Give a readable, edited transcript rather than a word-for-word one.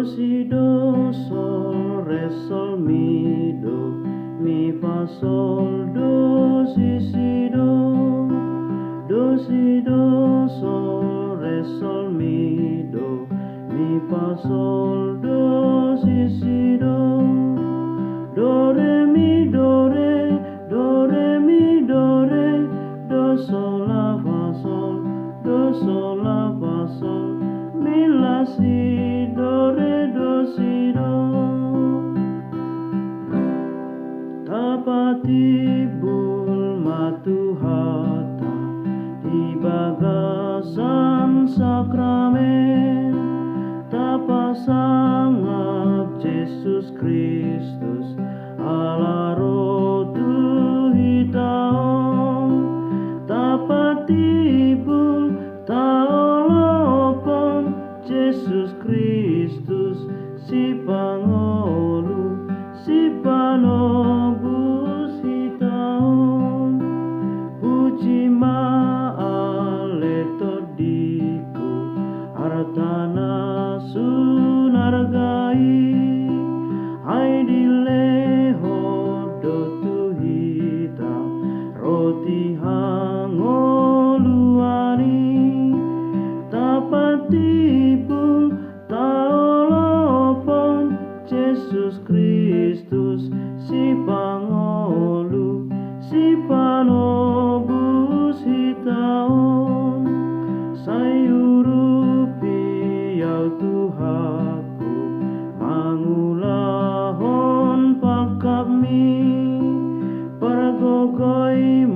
si do sol re sol mi do mi fa sol do si do sol re sol mi do mi fa sol do si do re mi do re mi do sol la fa sol mi la si do si do. Tapatibul matuhata di bagasan sakramen tapasangap Yesus Kristus ala rotu hitaon tapatibul taolopon Yesus Kristus si pangolu si panobus hitaon puji maaletodiku artana sunargai aidileho dotu hitam roti hangoluani tapatipun taolopon Yesus Kristus si pangolu si panobus hitaon sayurupi yau Tuhaku mangulahon pakapmi paragogoi